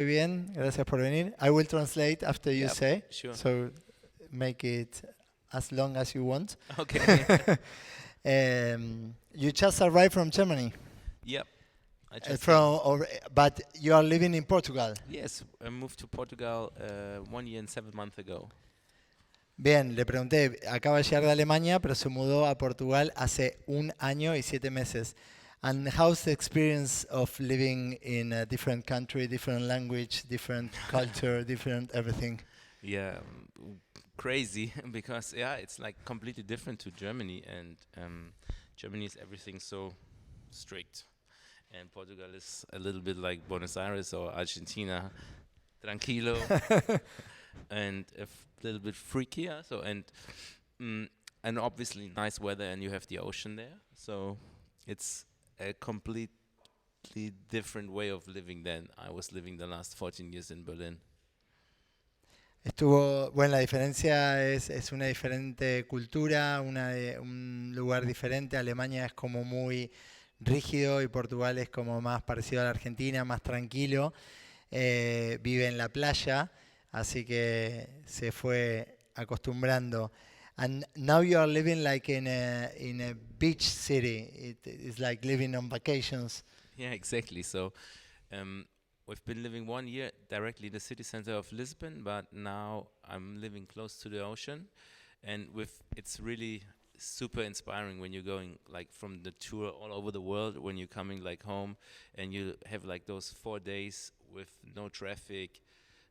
Muy bien, gracias por venir. I will translate after you Yeah, say, sure. so make it as long as you want. Okay. You just arrived from Germany, Yep. I just came. from, but you are living in Portugal. Yes, I moved to Portugal 1 year and 7 months ago. Bien, le pregunté, acaba de llegar de Alemania, pero se mudó a Portugal hace 1 año y 7 meses. And how's the experience of living in a different country, different language, different culture, different everything? Yeah, crazy because yeah, it's like completely different to Germany, and Germany is everything so strict, and Portugal is a little bit like Buenos Aires or Argentina, tranquilo, and little bit freakier. So mm, and obviously nice weather, and you have the ocean there. So it's a completely different way of living than I was living the last 14 years in Berlin. Bueno, la diferencia es una diferente cultura, un lugar diferente. Alemania es como muy rígido y Portugal es como más parecido a la Argentina, más tranquilo. Vive en la playa, así que se fue acostumbrando. And now you are living like in a beach city. It is like living on vacations. Yeah, exactly. So we've been living 1 year directly in the city center of Lisbon, but now I'm living close to the ocean, and it's really super inspiring when you're going like from the tour all over the world, when you're coming like home and you have like those 4 days with no traffic,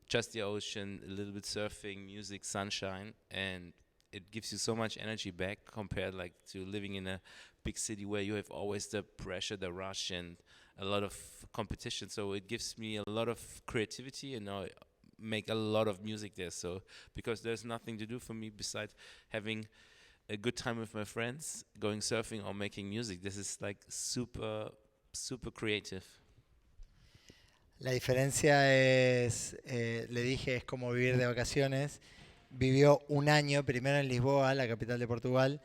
just the ocean, a little bit surfing, music, sunshine, and it gives you so much energy back compared like to living in a big city where you have always the pressure, the rush, and a lot of competition. So it gives me a lot of creativity, and I make a lot of music there. So because there's nothing to do for me besides having a good time with my friends, going surfing or making music. This is like super creative. La diferencia es, le dije, es como vivir de vacaciones. Vivió 1 año primero en Lisboa, la capital de Portugal,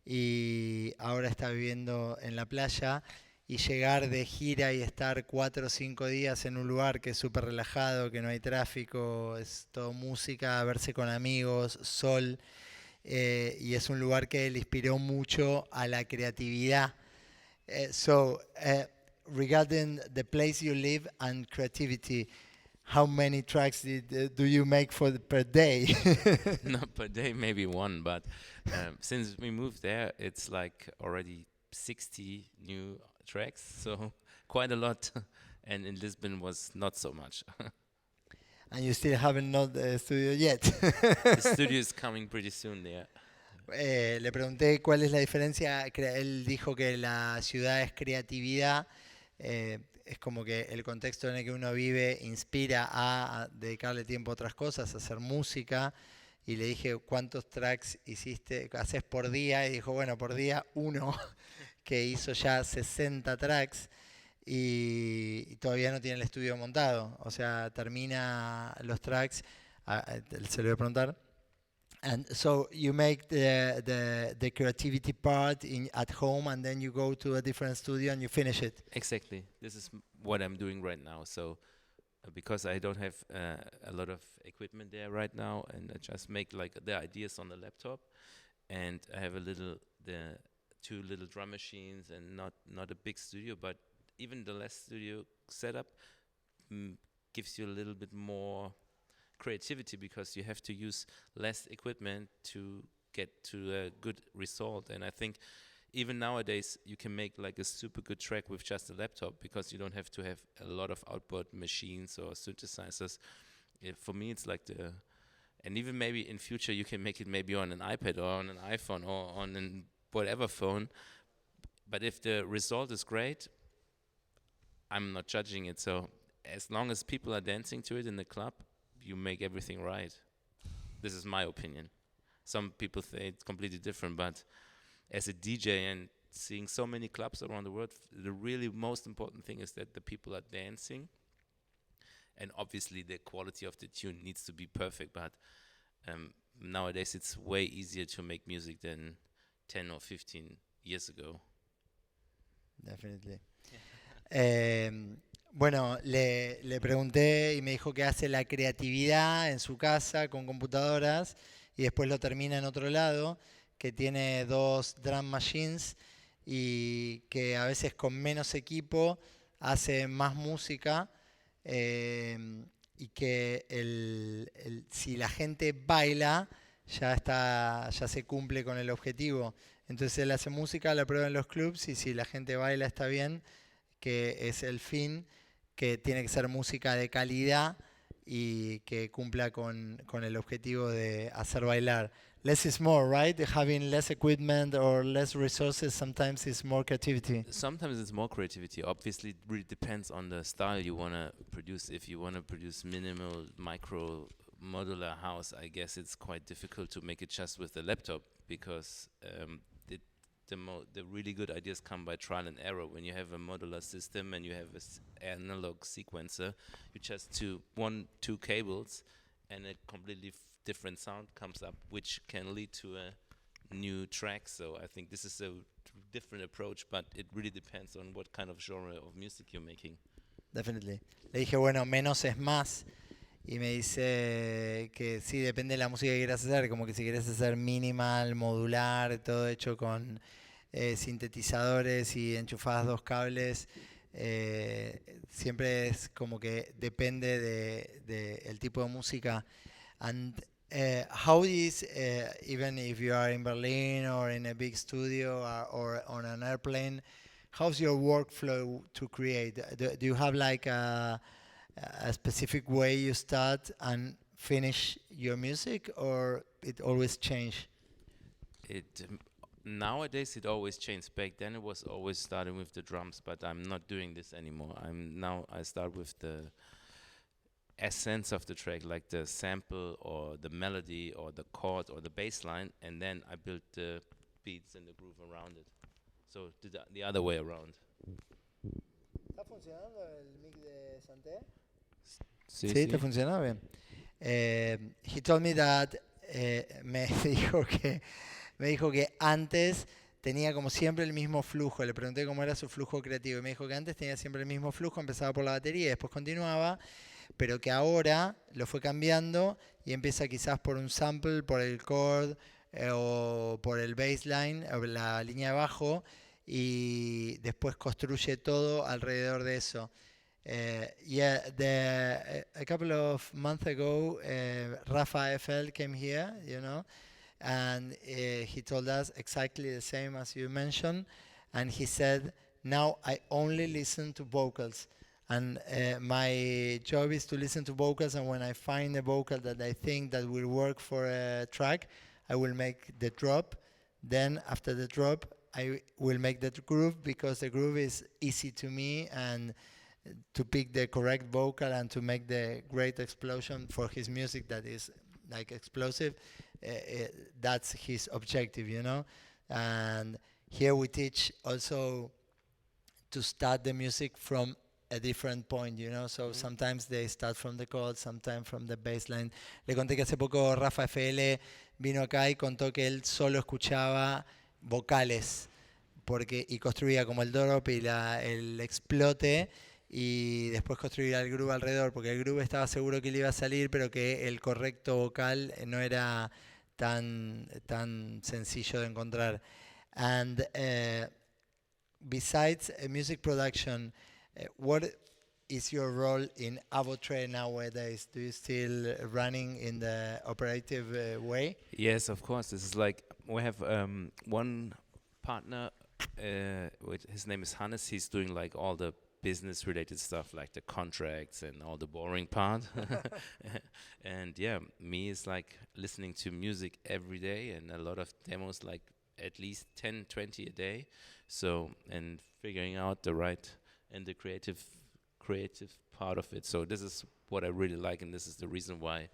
y ahora está viviendo en la playa. Y llegar de gira y estar 4 o 5 días en un lugar que es súper relajado, que no hay tráfico, es todo música, verse con amigos, sol, y es un lugar que le inspiró mucho a la creatividad. Regarding the place you live and creativity, how many tracks do you make per day? Not per day, maybe one, but since we moved there, it's like already 60 new tracks, so quite a lot. And in Lisbon was not so much. And you still haven't not the studio yet. The studio is coming pretty soon there. Le pregunté cuál es la diferencia. Él dijo que la ciudad es creatividad. Es como que el contexto en el que uno vive inspira a dedicarle tiempo a otras cosas, a hacer música. Y le dije, ¿cuántos tracks haces por día? Y dijo, bueno, por día uno, que hizo ya 60 tracks y todavía no tiene el estudio montado. O sea, termina los tracks, se lo voy a preguntar. And so you make the creativity part at home, and then you go to a different studio and you finish it. Exactly. This is what I'm doing right now. So because I don't have a lot of equipment there right now, and I just make like the ideas on the laptop, and I have the 2 little drum machines, and not a big studio, but even the less studio setup gives you a little bit more creativity because you have to use less equipment to get to a good result. And I think even nowadays you can make like a super good track with just a laptop because you don't have to have a lot of outboard machines or synthesizers. For me it's like and even maybe in future you can make it maybe on an iPad or on an iPhone or on an whatever phone, but if the result is great, I'm not judging it. So as long as people are dancing to it in the club, you make everything right. This is my opinion. Some people say it's completely different, but as a DJ and seeing so many clubs around the world, the really most important thing is that the people are dancing, and obviously the quality of the tune needs to be perfect, but nowadays it's way easier to make music than 10 or 15 years ago. Definitely. Eh, Bueno, le pregunté y me dijo que hace la creatividad en su casa con computadoras y después lo termina en otro lado, que tiene dos drum machines y que a veces con menos equipo hace más música eh, y que si la gente baila ya está, ya se cumple con el objetivo. Entonces él hace música, la prueba en los clubs y si la gente baila está bien, que es el fin, que tiene que ser música de calidad y que cumpla con el objetivo de hacer bailar. Less is more, right? Having less equipment or less resources sometimes is more creativity. Sometimes it's more creativity. Obviously, it really depends on the style you want to produce. If you want to produce minimal, micro, modular house, I guess it's quite difficult to make it just with the laptop because it, the really good ideas come by trial and error. When you have a modular system and you have analog sequencer, you just two cables, and a completely different sound comes up, which can lead to a new track. So I think this is a different approach, but it really depends on what kind of genre of music you're making. Definitely. Le dije, bueno, menos es más. Y me dice que sí, depende de la música que quieras hacer. Como que si quieres hacer minimal, modular, todo hecho con sintetizadores y enchufadas dos cables, siempre es como que depende de el tipo de música. And how is, even if you are in Berlin or in a big studio or on an airplane, how's your workflow to create? Do you have like a specific way you start and finish your music, or it always change? It Nowadays it always changes. Back then it was always starting with the drums, but I'm not doing this anymore. I start with the essence of the track, like the sample or the melody or the chord or the bass line, and then I build the beats and the groove around it. So the other way around. ¿Está funcionando el mic de Santé? Sí, Sí, está sí. funcionando bien. He told me that me dijo que antes tenía como siempre el mismo flujo. Le pregunté cómo era su flujo creativo y me dijo que antes tenía siempre el mismo flujo, empezaba por la batería y después continuaba, pero que ahora lo fue cambiando y empieza quizás por un sample, por el chord o por el bassline, o la línea de bajo, y después construye todo alrededor de eso. Yeah, a couple of months ago, Rafa FL came here, and he told us exactly the same as you mentioned. And he said, now I only listen to vocals. And my job is to listen to vocals, and when I find a vocal that I think that will work for a track, I will make the drop. Then after the drop, I will make the groove, because the groove is easy to me, and to pick the correct vocal and to make the great explosion for his music that is like explosive. That's his objective. And here we teach also to start the music from a different point. So sometimes they start from the chord, sometimes from the bass line. Le conté que hace poco Rafa FL vino acá y contó que él solo escuchaba vocales y construía como el drop y el explote, y después construir el groove alrededor, porque el groove estaba seguro que le iba a salir, pero que el correcto vocal no era tan sencillo de encontrar. And besides music production, what is your role in Avotre nowadays? Do you still running in the operative way? Yes, of course. This is like we have one partner. His name is Hannes. He's doing like all the business related stuff, like the contracts and all the boring part. And yeah, me is like listening to music every day and a lot of demos, like at least 10, 20 a day. So, and figuring out the right and the creative part of it. So this is what I really like, and this is the reason why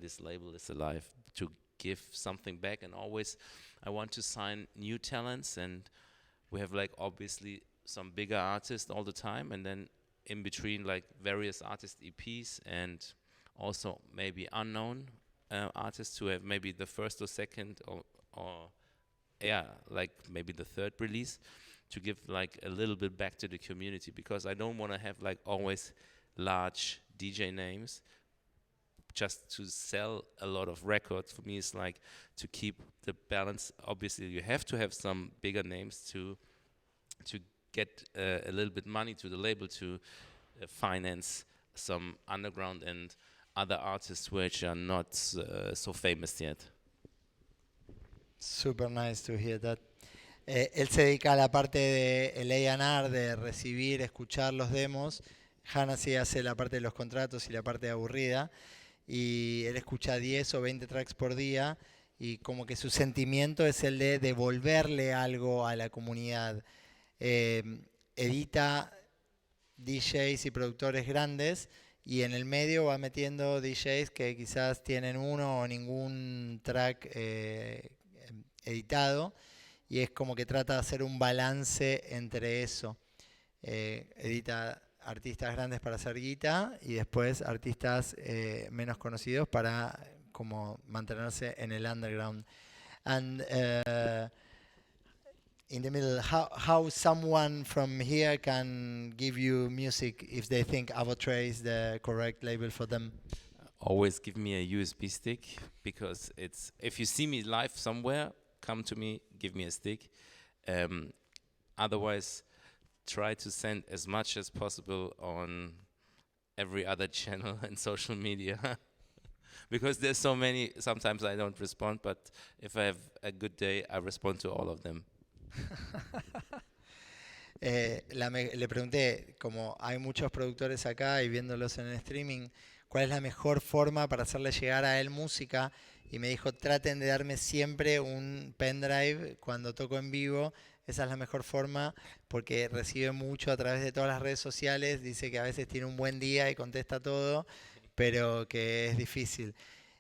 this label is alive, to give something back. And always I want to sign new talents, and we have like obviously some bigger artists all the time, and then in between like various artist EPs, and also maybe unknown artists who have maybe the first or second or yeah, like maybe the third release. to give like a little bit back to the community, because I don't want to have like always large DJ names just to sell a lot of records. For me, it's like to keep the balance. Obviously, you have to have some bigger names to get a little bit money to the label to finance some underground and other artists which are not so famous yet. Super nice to hear that. Él se dedica a la parte de el A&R, de recibir, escuchar los demos. Hannah sí hace la parte de los contratos y la parte aburrida. Y él escucha 10 o 20 tracks por día y como que su sentimiento es el de devolverle algo a la comunidad. Edita DJs y productores grandes y en el medio va metiendo DJs que quizás tienen uno o ningún track editado y es como que trata de hacer un balance entre eso. Edita artistas grandes para hacer guita y después artistas menos conocidos para como mantenerse en el underground. And in the middle, how someone from here can give you music if they think Avotre is the correct label for them? Always give me a USB stick, because it's, if you see me live somewhere, come to me, give me a stick. Otherwise, try to send as much as possible on every other channel and social media. Because there's so many, sometimes I don't respond, but if I have a good day, I respond to all of them. Le pregunté, como hay muchos productores acá y viéndolos en el streaming, ¿cuál es la mejor forma para hacerle llegar a él música? Y me dijo, traten de darme siempre un pendrive cuando toco en vivo. Esa es la mejor forma porque recibe mucho a través de todas las redes sociales. Dice que a veces tiene un buen día y contesta todo, pero que es difícil.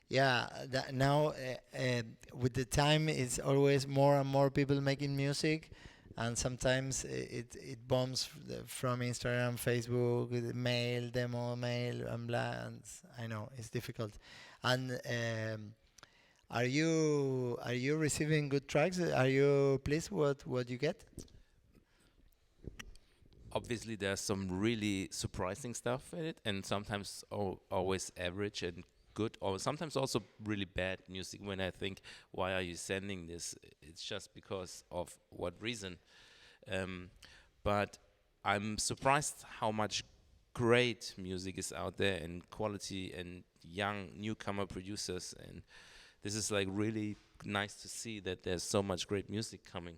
Yeah, now with the time, it's always more and more people making music, and sometimes it bombs from Instagram, Facebook, mail, demo, mail, and blah. And I know it's difficult. And are you receiving good tracks? Are you pleased with what you get? Obviously, there's some really surprising stuff in it, and sometimes always average and good, or sometimes also really bad music. When I think, why are you sending this? It's just because of what reason. But I'm surprised how much great music is out there, and quality, and young newcomer producers, and this is like really nice to see that there's so much great music coming.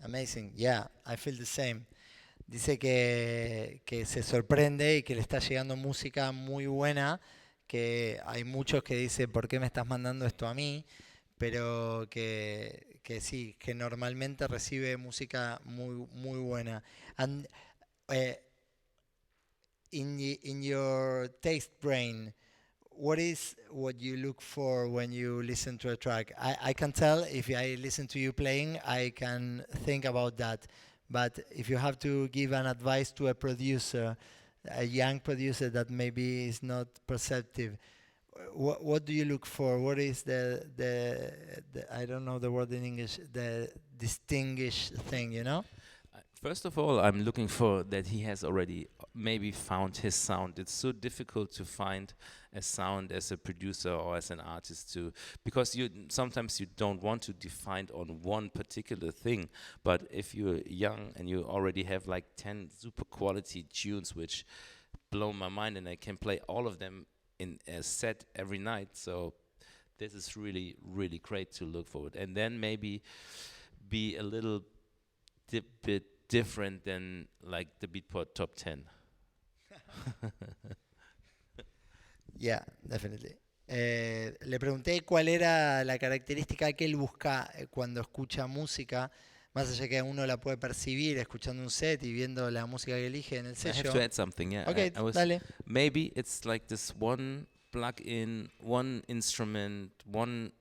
Amazing, yeah, I feel the same. Dice que se sorprende y que le está llegando música muy buena, que hay muchos que dicen, ¿por qué me estás mandando esto a mí? Pero que sí, que normalmente recibe música muy, muy buena. And in your taste brain, what is what you look for when you listen to a track? I can tell if I listen to you playing, I can think about that. But if you have to give an advice to a producer, a young producer that maybe is not perceptive, what do you look for? What is the I don't know the word in English, the distinguished thing, you know? First of all, I'm looking for that he has already maybe found his sound. It's so difficult to find a sound as a producer or as an artist too, because sometimes you don't want to define on one particular thing. But if you're young and you already have like 10 super quality tunes which blow my mind, and I can play all of them in a set every night, so this is really, really great to look forward. And then maybe be a little bit different than like the Beatport top 10. Yeah, definitely. Le pregunté cuál era la característica que él busca cuando escucha música, más allá que uno la puede percibir escuchando un set y viendo la música que elige en el I have sello. to add something, yeah. Okay, I was, dale. maybe it's like this one plug-in, one instrument, one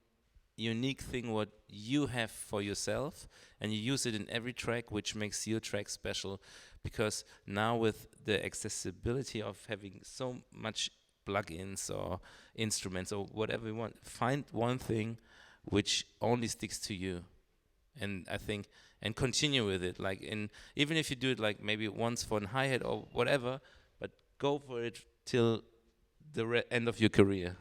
unique thing what you have for yourself, and you use it in every track, which makes your track special. Because now with the accessibility of having so much plugins or instruments or whatever you want, find one thing which only sticks to you, and I think and continue with it. Like even if you do it like maybe once for a hi-hat or whatever, but go for it till the end of your career.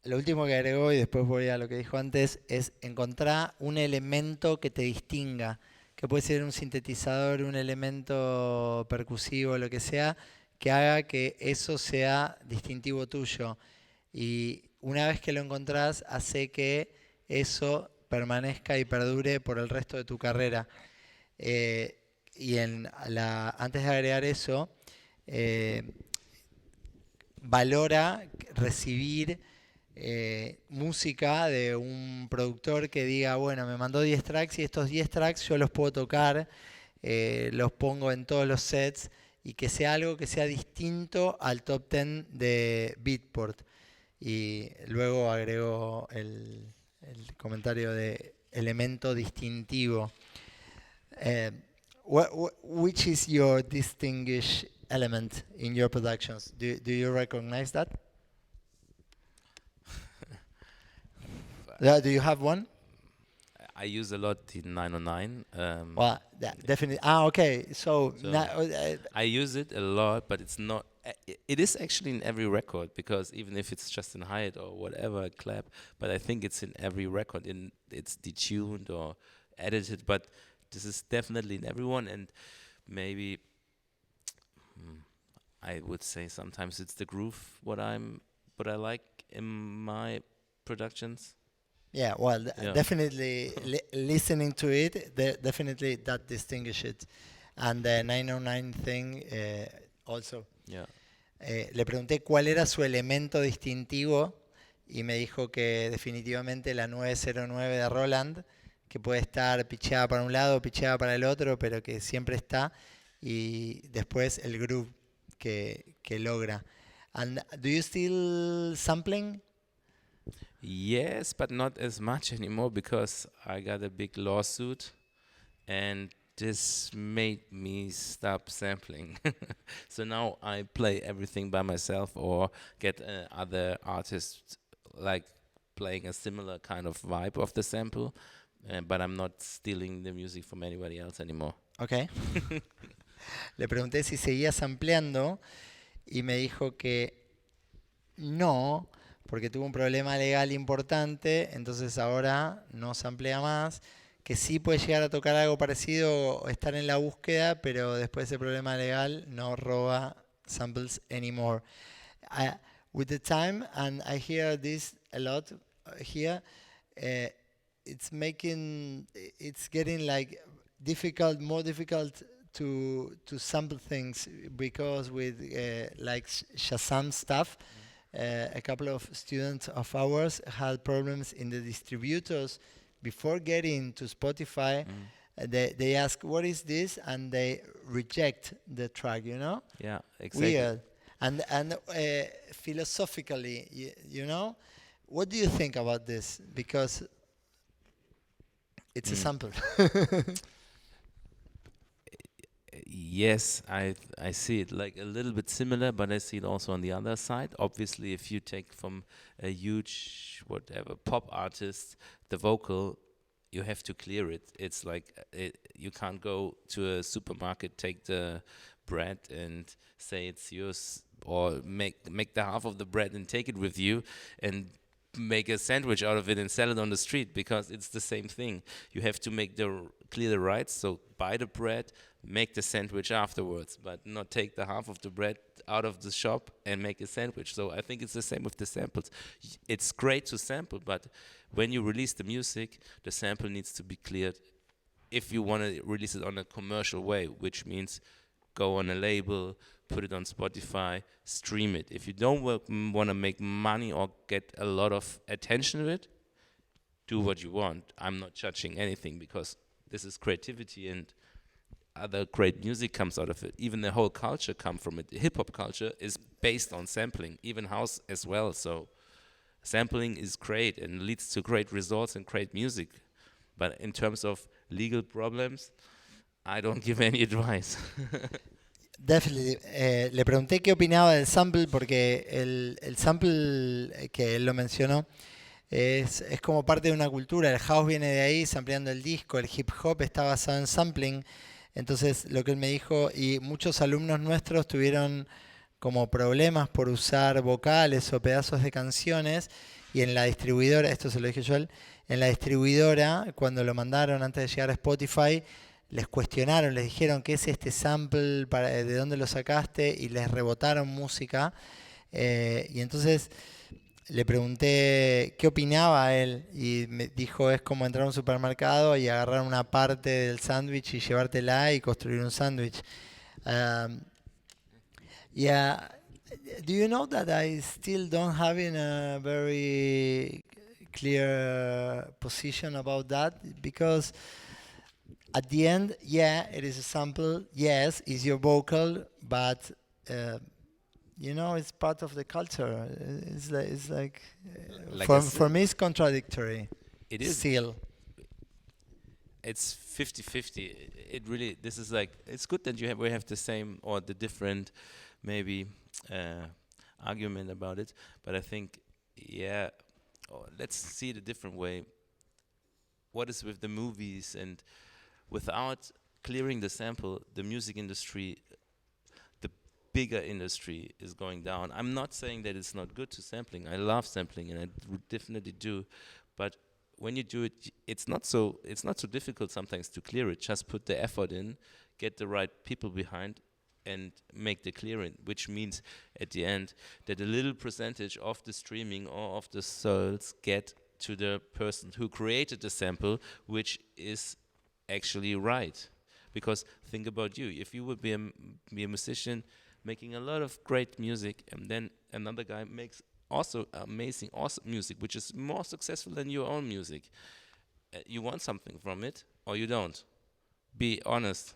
Lo último que agregó, y después voy a lo que dijo antes, es encontrar un elemento que te distinga, que puede ser un sintetizador, un elemento percusivo, lo que sea, que haga que eso sea distintivo tuyo. Y una vez que lo encontrás, hace que eso permanezca y perdure por el resto de tu carrera. Y antes de agregar eso, valora recibir música de un productor que diga, bueno, me mandó 10 tracks y estos 10 tracks yo los puedo tocar, los pongo en todos los sets y que sea algo que sea distinto al top 10 de Beatport. Y luego agregó el comentario de elemento distintivo. Which is your distinguished element in your productions? Do you recognize that? Do you have one? I use a lot the 909. Well, definitely. Okay. So I use it a lot, but it's not. It is actually in every record, because even if it's just in hi-hat or whatever, clap, but I think it's in every record. It's detuned or edited, but this is definitely in everyone. And maybe I would say sometimes it's the groove what I like in my productions. Yeah, well, definitely listening to it, definitely that distinguishes it. And the 909 thing also. Yeah. Le pregunté cuál era su elemento distintivo y me dijo que definitivamente la 909 de Roland, que puede estar pitcheada para un lado, pitcheada para el otro, pero que siempre está, y después el groove que logra. And do you still sampling? Yes, but not as much anymore, because I got a big lawsuit, and this made me stop sampling. So now I play everything by myself, or get other artists like playing a similar kind of vibe of the sample, but I'm not stealing the music from anybody else anymore. Okay. Le pregunté si seguía sampleando y me dijo que no, porque tuvo un problema legal importante, entonces ahora no samplea más, que sí puede llegar a tocar algo parecido o estar en la búsqueda, pero después de ese problema legal no roba samples anymore. With the time, and I hear this a lot here, it's getting like more difficult to sample things, because with like Shazam stuff, a couple of students of ours had problems in the distributors before getting to Spotify. They ask, what is this? And they reject the track, you know? Yeah, exactly. Weird. And philosophically, you know, what do you think about this? Because it's a sample. Yes, I see it like a little bit similar, but I see it also on the other side. Obviously, if you take from a huge whatever pop artist the vocal, you have to clear it. It's like you can't go to a supermarket, take the bread and say it's yours, or make the half of the bread and take it with you and make a sandwich out of it and sell it on the street, because it's the same thing. You have to clear the rights, so buy the bread, make the sandwich afterwards, but not take the half of the bread out of the shop and make a sandwich. So I think it's the same with the samples. It's great to sample, but when you release the music, the sample needs to be cleared if you want to release it on a commercial way, which means go on a label, put it on Spotify, stream it. If you don't want to make money or get a lot of attention to it, do what you want. I'm not judging anything, because this is creativity, and other great music comes out of it. Even the whole culture comes from it. Hip-hop culture is based on sampling, even house as well. So sampling is great and leads to great results and great music. But in terms of legal problems, I don't give any advice. Definitely. Le pregunté qué opinaba del sample, porque el sample que él lo mencionó es como parte de una cultura. El house viene de ahí, sampleando el disco. El hip hop está basado en sampling. Entonces, lo que él me dijo, y muchos alumnos nuestros tuvieron como problemas por usar vocales o pedazos de canciones. Y en la distribuidora, esto se lo dije yo a él, en la distribuidora, cuando lo mandaron antes de llegar a Spotify, les cuestionaron, les dijeron qué es este sample, de dónde lo sacaste, y les rebotaron música. Y entonces le pregunté qué opinaba él y me dijo es como entrar a un supermercado y agarrar una parte del sándwich y llevártela y construir un sándwich. Um, yeah, do you know that I still don't have in a very clear position about that? Because at the end, yeah, it is a sample. Yes, it's your vocal, but uh, it's part of the culture. It's like Like I for said, me, it's contradictory. it is. Still, It's 50-50. It really, this is like, it's good that we have the same or the different maybe uh, argument about it, but I think, yeah, let's see it a different way. What is with the movies, and without clearing the sample, the music industry, the bigger industry is going down. I'm not saying that it's not good to sampling. I love sampling, and I definitely do, but when you do it, it's not so difficult sometimes to clear it. Just put the effort in, get the right people behind, and make the clearing, which means at the end that a little percentage of the streaming or of the sales get to the person who created the sample, which is actually right. Because think about you, if you would be a musician making a lot of great music, and then another guy makes also amazing, awesome music, which is more successful than your own music, you want something from it or you don't. Be honest.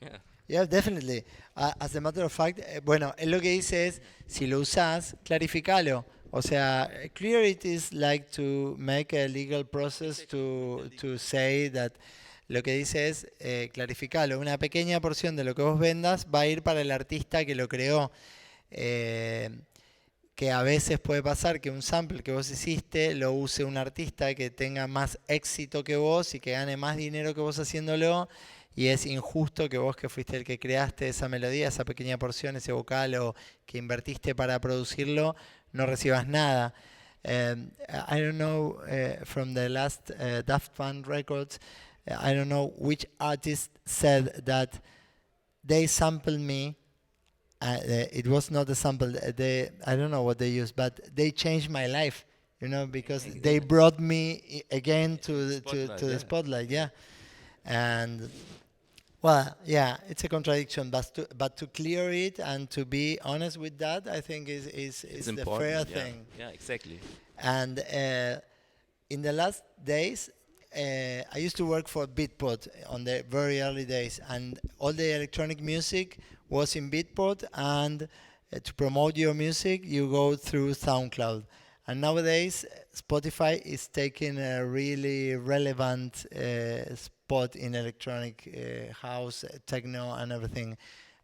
Yeah. yeah, definitely. As a matter of fact, bueno, él lo que dice es, si lo usás, clarificalo. O sea, clear it is like to make a legal process to say that lo que dice es clarificalo. Una pequeña porción de lo que vos vendas va a ir para el artista que lo creó. Eh, que a veces puede pasar que un sample que vos hiciste lo use un artista que tenga más éxito que vos y que gane más dinero que vos haciéndolo, y es injusto que vos, que fuiste el que creaste esa melodía, esa pequeña porción, ese vocal o que invertiste para producirlo, no recibas nada. I don't know, from the last Daft Punk records, I don't know which artist said that they sampled me. It was not a sample. I don't know what they used, but they changed my life. Because they brought me again to the spotlight. Yeah, and well, yeah, it's a contradiction, but to clear it and to be honest with that, I think is the fair important. Yeah. thing. Yeah, exactly. And in the last days, I used to work for Beatport on the very early days, and all the electronic music was in Beatport, and to promote your music, you go through SoundCloud. And nowadays, Spotify is taking a really relevant spot in electronic house, techno, and everything.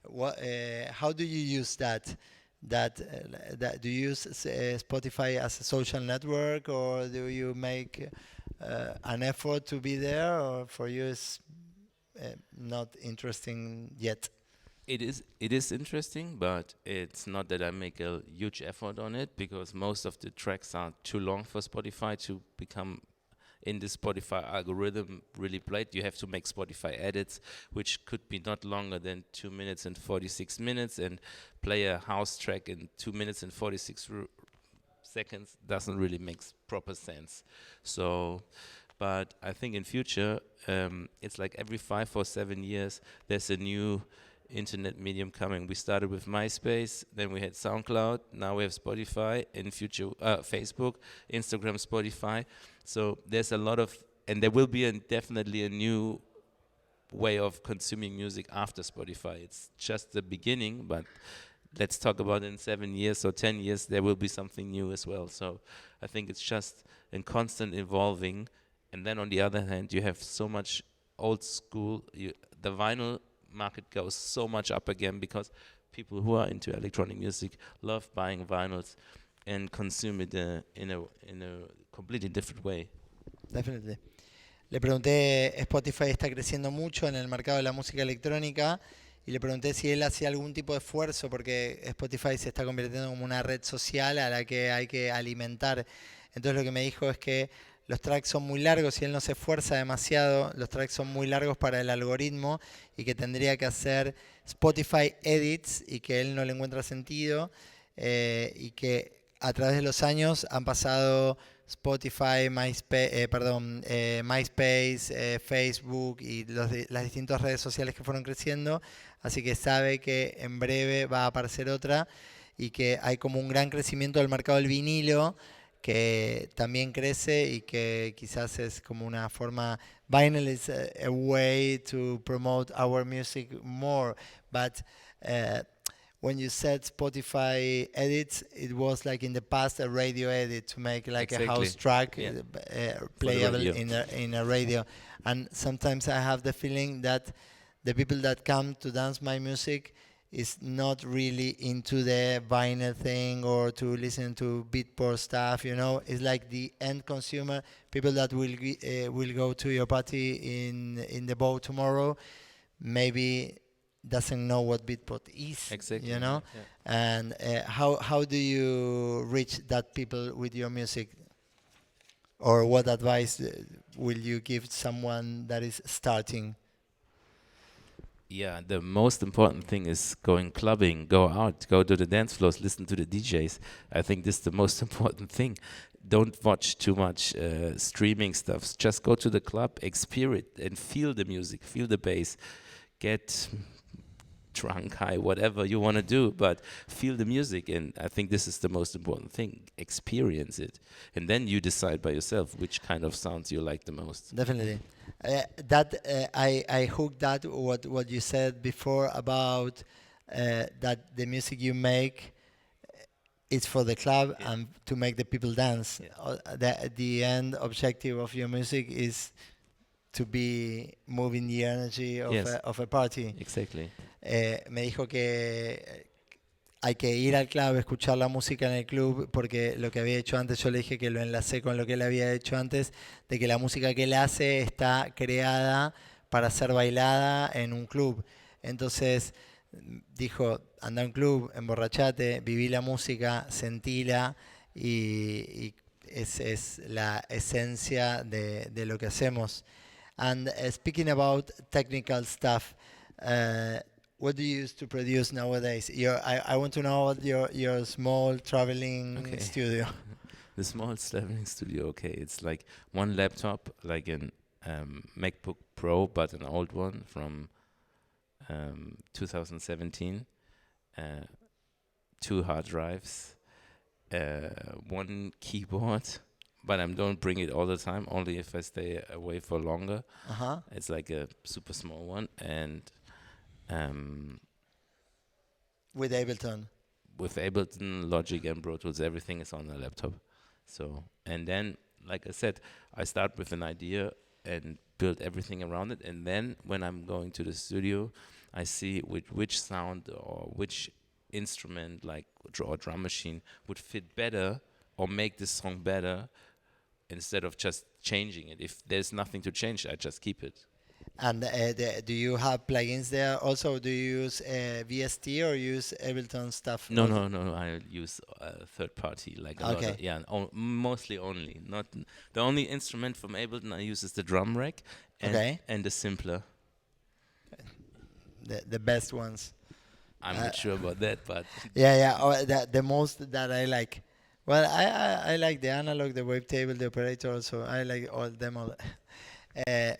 How do you use that? Do you use Spotify as a social network, or do you make an effort to be there, or for you it's not interesting yet? It is interesting, but it's not that I make a huge effort on it, because most of the tracks are too long for Spotify to become in the Spotify algorithm really played. You have to make Spotify edits, which could be not longer than 2 minutes and 46 minutes, and play a house track in 2 minutes and 46 seconds doesn't really make proper sense. So, but I think in future, it's like every 5 or 7 years, there's a new internet medium coming. We started with MySpace, then we had SoundCloud, now we have Spotify, in future Facebook, Instagram, Spotify. So there's a lot of, and there will be definitely a new way of consuming music after Spotify. It's just the beginning, but let's talk about in 7 years or 10 years, there will be something new as well. So I think it's just a constant evolving. And then on the other hand, you have so much old school, the vinyl market goes so much up again, because people who are into electronic music love buying vinyls. and consume it in a completely different way. Definitely. Le pregunté, Spotify está creciendo mucho en el mercado de la música electrónica y le pregunté si él hacía algún tipo de esfuerzo porque Spotify se está convirtiendo como una red social a la que hay que alimentar. Entonces lo que me dijo es que los tracks son muy largos y él no se esfuerza demasiado, los tracks son muy largos para el algoritmo y que tendría que hacer Spotify edits y que él no le encuentra sentido y que a través de los años han pasado Spotify, MySpace, Facebook y las distintas redes sociales que fueron creciendo, así que sabe que en breve va a aparecer otra y que hay como un gran crecimiento del mercado del vinilo que también crece y que quizás es como una forma, vinyl is a way to promote our music more, but when you said Spotify edits, it was like in the past a radio edit to make like a Exactly. house track Yeah. For the playable radio. in a radio. And sometimes I have the feeling that the people that come to dance my music is not really into the vinyl thing or to listen to beatport stuff. You know, it's like the end consumer, people that will go to your party in the boat tomorrow. Maybe doesn't know what Beatport is, Exactly. you know. Yeah. And how do you reach that people with your music? Or what advice will you give someone that is starting? Yeah, the most important thing is going clubbing, go out, go to the dance floors, listen to the DJs. I think this is the most important thing. Don't watch too much streaming stuff. Just go to the club, experience it, and feel the music, feel the bass, get drunk, high, whatever you want to do, but feel the music. And I think this is the most important thing. Experience it. And then you decide by yourself which kind of sounds you like the most. Definitely. I hooked that what you said before about that the music you make is for the club and to make the people dance. The end objective of your music is to be moving the energy of a party. Exactly. Me dijo que hay que ir al club, escuchar la música en el club, porque lo que había hecho antes, yo le dije que lo enlacé con lo que él había hecho antes, de que la música que él hace está creada para ser bailada en un club. Entonces dijo, anda a un club, emborrachate, viví la música, sentila y es la esencia de lo que hacemos. And speaking about technical stuff, what do you use to produce nowadays? I want to know about your small traveling studio. The small traveling studio, okay. It's like one laptop, like an MacBook Pro, but an old one from 2017. 2 hard drives, one keyboard, but I don't bring it all the time, only if I stay away for longer. Uh-huh. It's like a super small one, and with Ableton. With Ableton, Logic, and Pro Tools, everything is on the laptop. So, and then, like I said, I start with an idea and build everything around it. And then, when I'm going to the studio, I see which sound or which instrument, like or drum machine, would fit better or make this song better, instead of just changing it. If there's nothing to change, I just keep it. And do you have plugins there? Also, do you use VST or use Ableton stuff? No. I use third party, like a lot. Mostly only. Not the only instrument from Ableton I use is the drum rack and the simpler. The best ones. I'm not sure about that, but the most that I like. Well, I like the analog, the wavetable, the operator. Also, I like all them all.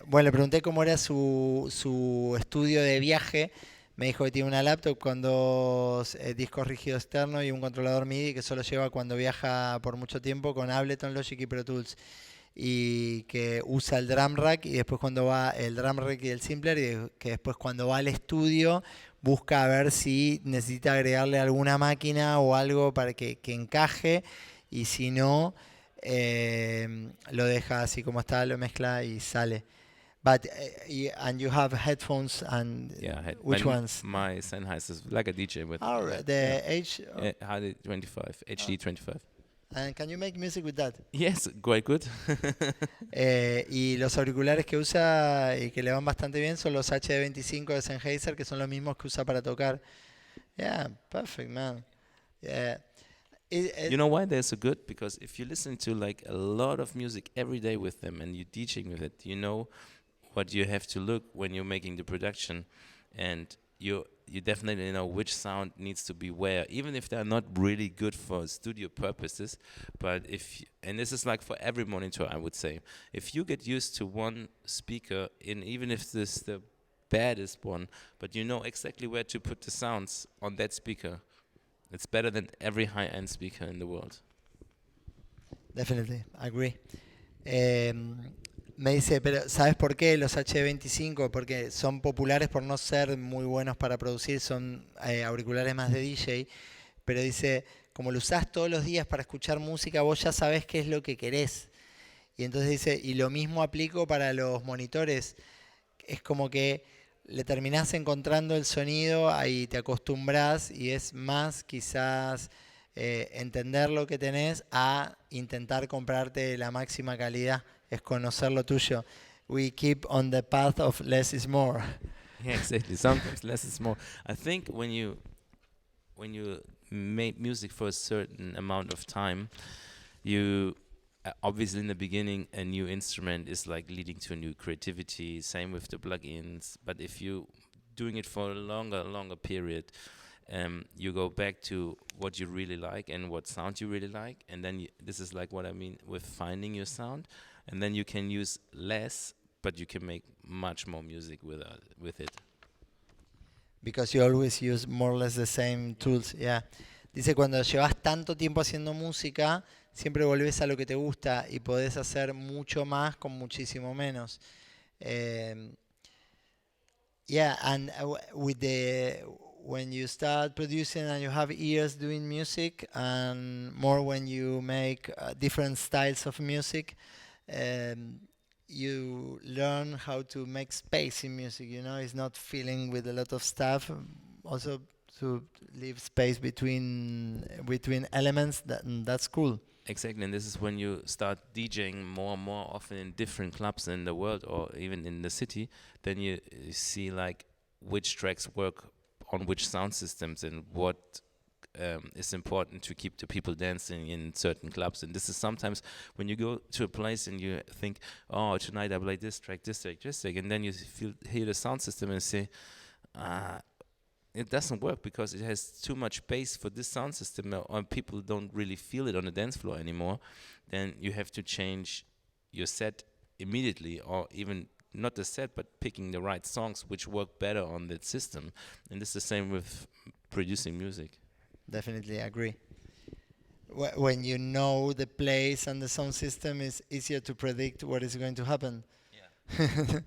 Bueno, le pregunté cómo era su estudio de viaje. Me dijo que tiene una laptop con 2 discos rígidos externos y un controlador MIDI que solo lleva cuando viaja por mucho tiempo con Ableton, Logic y Pro Tools. Y que usa el drum rack y después cuando va el drum rack y el simpler y que después cuando va al estudio busca a ver si necesita agregarle alguna máquina o algo para que encaje y si no... lo deja así como está, lo mezcla y sale. But and you have headphones and which ones? My Sennheiser is like a DJ with the HD25. HD25. And can you make music with that? Yes, quite good. Y los auriculares que usa y que le van bastante bien son los HD25 de Sennheiser, que son los mismos que usa para tocar. Yeah, perfect, man. Yeah. You know why they're so good? Because if you listen to like a lot of music every day with them and you're teaching with it, you know what you have to look when you're making the production, and you definitely know which sound needs to be where, even if they're not really good for studio purposes. But and this is like for every monitor, I would say, if you get used to one speaker, in even if this the baddest one, but you know exactly where to put the sounds on that speaker, it's better than every high-end speaker in the world. Definitely, agree. Me dice, pero ¿sabes por qué los H25? Porque son populares por no ser muy buenos para producir, son auriculares más de DJ, pero dice, como lo usás todos los días para escuchar música, vos ya sabés qué es lo que querés. Y entonces dice, y lo mismo aplico para los monitores, es como que le terminás encontrando el sonido, ahí te acostumbrás y es más quizás entender lo que tenés a intentar comprarte la máxima calidad, es conocer lo tuyo. We keep on the path of less is more. Yeah, exactly. Sometimes less is more. I think when you make music for a certain amount of time, you obviously in the beginning a new instrument is like leading to a new creativity. Same with the plugins. But if you doing it for a longer period, you go back to what you really like and what sound you really like, and then this is like what I mean with finding your sound, and then you can use less, but you can make much more music with it. Because you always use more or less the same tools, yeah. Dice, cuando llevas tanto tiempo haciendo música, siempre volvés a lo que te gusta y podés hacer mucho más con muchísimo menos. Yeah, and when you start producing and you have ears doing music, and more when you make different styles of music, you learn how to make space in music. You know, it's not filling with a lot of stuff. Also, to leave space between elements. That's cool. Exactly, and this is when you start DJing more and more often in different clubs in the world or even in the city. Then you see like which tracks work on which sound systems and what is important to keep the people dancing in certain clubs. And this is sometimes when you go to a place and you think, oh, tonight I play this track, and then you hear the sound system and say, it doesn't work because it has too much bass for this sound system, or people don't really feel it on the dance floor anymore. Then you have to change your set immediately, or even not the set, but picking the right songs which work better on that system. And this is the same with producing music. Definitely agree. When you know the place and the sound system, it's easier to predict what is going to happen. Yeah.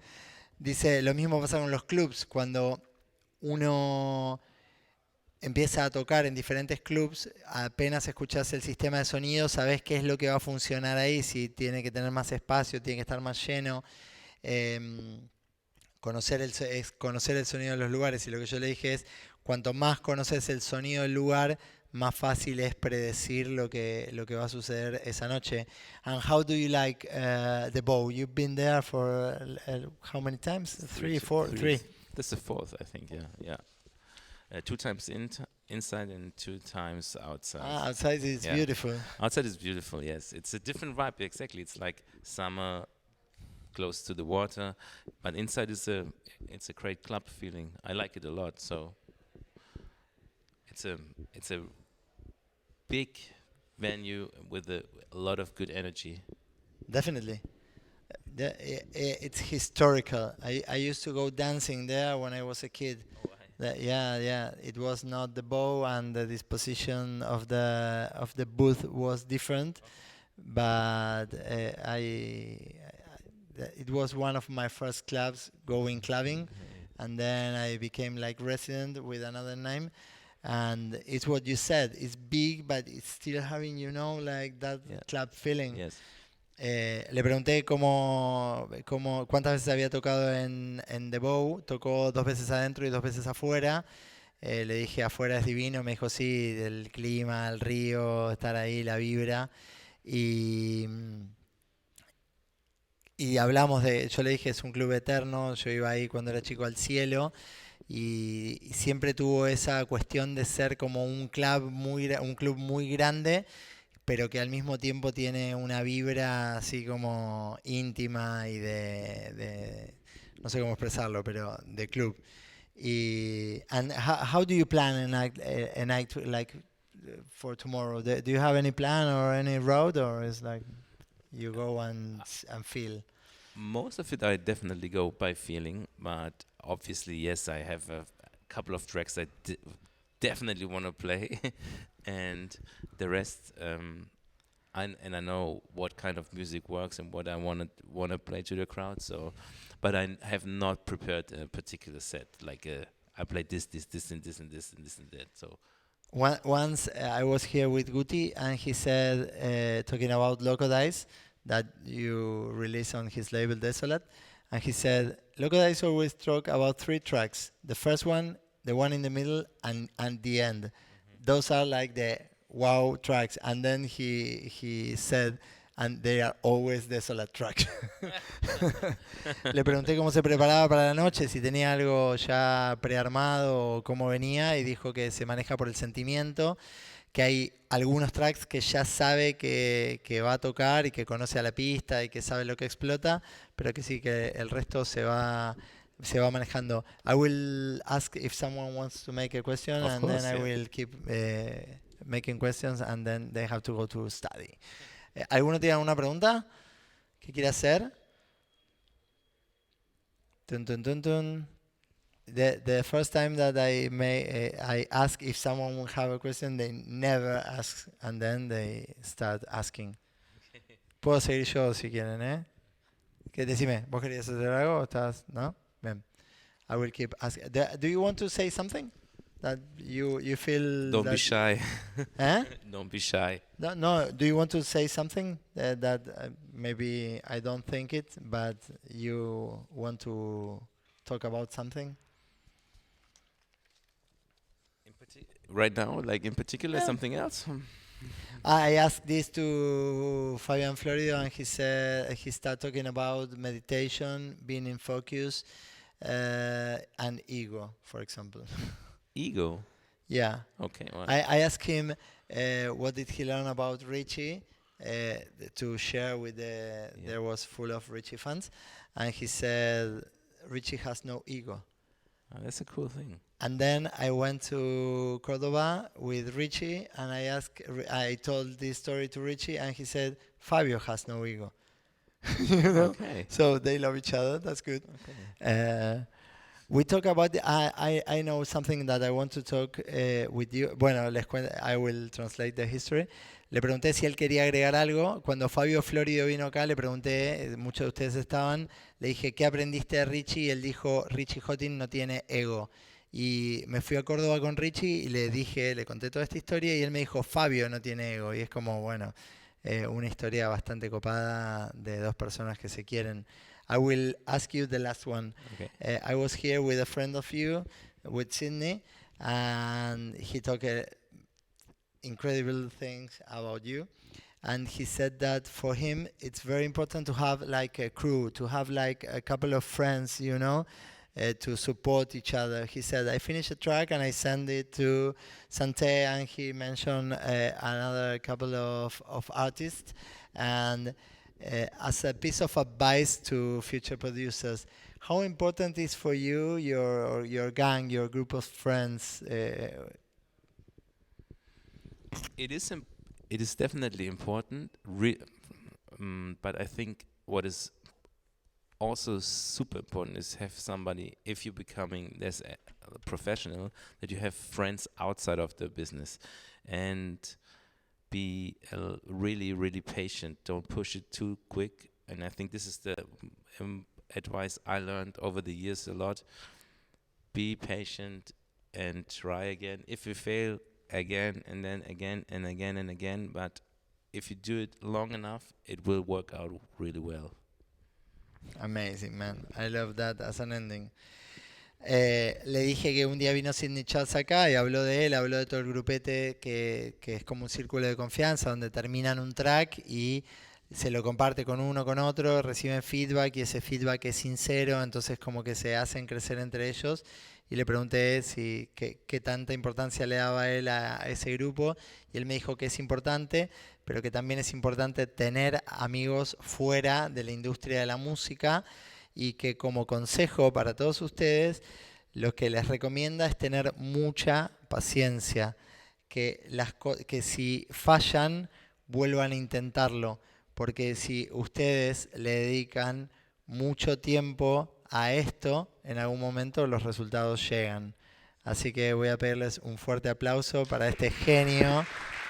Dice, lo mismo pasa con los clubs. Cuando uno empieza a tocar en diferentes clubs, apenas escuchás el sistema de sonido, sabés qué es lo que va a funcionar ahí, si tiene que tener más espacio, tiene que estar más lleno. Conocer el sonido de los lugares, y lo que yo le dije es, cuanto más conoces el sonido del lugar, más fácil es predecir lo que va a suceder esa noche. And how do you like the bow? You've been there for how many times? Three. That's the fourth, I think. Yeah. 2 times inside and 2 times outside. Outside is beautiful. Outside is beautiful. Yes, it's a different vibe. Exactly, it's like summer, close to the water, but inside it's a great club feeling. I like it a lot. So it's a big venue with a lot of good energy. Definitely. It's historical. I used to go dancing there when I was a kid. Yeah. It was not the bow, and the disposition of the booth was different, but it was one of my first clubs going clubbing, and then I became like resident with another name. And it's what you said. It's big, but it's still having, like that club feeling. Yes. Le pregunté cuántas veces había tocado en The Bow. Tocó 2 veces adentro y 2 veces afuera. Le dije, afuera es divino, me dijo, sí, el clima, el río, estar ahí, la vibra. Y, y hablamos de, yo le dije, es un club eterno, yo iba ahí cuando era chico al cielo, y siempre tuvo esa cuestión de ser como un club un club muy grande, pero que al mismo tiempo tiene una vibra así como íntima y no sé cómo expresarlo, pero de club. And how do you plan a night like for tomorrow? Do you have any plan or any road, or is like you go and feel? Most of it I definitely go by feeling, but obviously, yes, I have a couple of tracks I definitely want to play, and the rest, and I know what kind of music works and what I want to play to the crowd. So, but I have not prepared a particular set. Like I play this, and this, and this, and this, and that. So Once I was here with Guti, and he said, talking about Loco Dice, that you release on his label Desolate, and he said, Loco Dice always talk about three tracks. The first one, the one in the middle, and the end. Those are like the wow tracks. And then he said, and they are always Desolate tracks. Le pregunté cómo se preparaba para la noche, si tenía algo ya prearmado o cómo venía, y dijo que se maneja por el sentimiento, que hay algunos tracks que ya sabe que va a tocar y que conoce a la pista y que sabe lo que explota, pero que sí, que el resto se va manejando. I will ask if someone wants to make a question, of and then course, I yeah. will keep making questions, and then they have to go to study. ¿Alguno tiene alguna pregunta que quiera hacer? Tun, tun, tun, tun. The first time that I ask if someone will have a question, they never ask, and then they start asking. Puedo seguir yo si quieren, ¿eh? Decime, ¿vos querías hacer algo o estás, no? Bien. I will keep asking. Do you want to say something that you feel Don't be that? shy. Eh? Don't be shy. No. Do you want to say something that maybe I don't think it, but you want to talk about something? Right now, like in particular, Yeah. something else. I asked this to Fabian Florido, and he said he started talking about meditation, being in focus, and ego, for example. Ego. Yeah. Okay. Well, I asked him what did he learn about Richie to share with Yeah. there was full of Richie fans, and he said Richie has no ego. That's a cool thing. And then I went to Cordoba with Richie, and I told this story to Richie, and he said Fabio has no ego. You know? Okay. So they love each other. That's good. Okay. We talk about I know something that I want to talk with you. Bueno, I will translate the history. Le pregunté si él quería agregar algo. Cuando Fabio Florido vino acá, le pregunté, muchos de ustedes estaban, le dije, ¿qué aprendiste de Richie? Y él dijo, Richie Hottin no tiene ego. Y me fui a Córdoba con Richie y le conté toda esta historia, y él me dijo, Fabio no tiene ego. Y es como, bueno, una historia bastante copada de dos personas que se quieren. I will ask you the last one. Okay. I was here with a friend of you, with Sydney, and he talked incredible things about you. And he said that for him, it's very important to have like a crew, to have like a couple of friends, to support each other. He said, I finished a track and I sent it to Sante, and he mentioned another couple of artists. And as a piece of advice to future producers, how important is for you, your gang, your group of friends? It is. It is definitely important. But I think what is also super important is have somebody, if you're becoming less a professional, that you have friends outside of the business, and be really, really patient. Don't push it too quick. And I think this is the advice I learned over the years a lot. Be patient and try again. If you fail, again, and then again, and again, and again. But if you do it long enough, it will work out really well. Amazing, man. I love that as an ending. Le dije que un día vino Sidney Charles acá y habló de él, habló de todo el grupete que es como un círculo de confianza donde terminan un track y se lo comparte con uno, con otro, reciben feedback y ese feedback es sincero, entonces como que se hacen crecer entre ellos. Y le pregunté si qué tanta importancia le daba él a ese grupo y él me dijo que es importante, pero que también es importante tener amigos fuera de la industria de la música y que como consejo para todos ustedes, lo que les recomienda es tener mucha paciencia, que si fallan, vuelvan a intentarlo, porque si ustedes le dedican mucho tiempo a esto, en algún momento los resultados llegan. Así que voy a pedirles un fuerte aplauso para este genio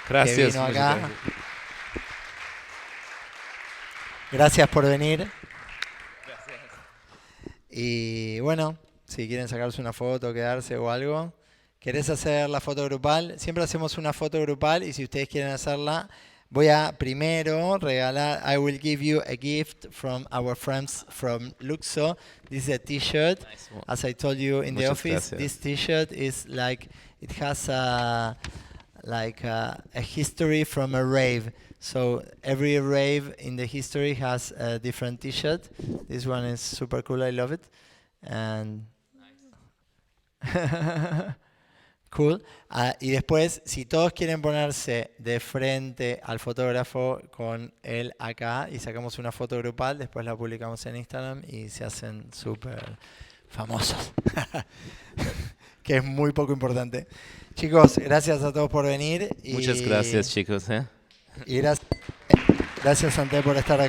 que Gracias, vino muchas acá. gracias. Gracias por venir. Y bueno, si quieren sacarse una foto, quedarse o algo. ¿Querés hacer la foto grupal? Siempre hacemos una foto grupal y si ustedes quieren hacerla, voy a primero regalar, I will give you a gift from our friends from Luxo. This is a t-shirt. Nice one. As I told you in the Muchas office, gracias. this t-shirt is like, it has a history from a rave. So every rave in the history has a different t-shirt. This one is super cool, I love it. And cool. Y después, si todos quieren ponerse de frente al fotógrafo con él acá y sacamos una foto grupal, después la publicamos en Instagram y se hacen súper famosos. Que es muy poco importante. Chicos, gracias a todos por venir. Muchas gracias, chicos. Y gracias, Santé, por estar acá.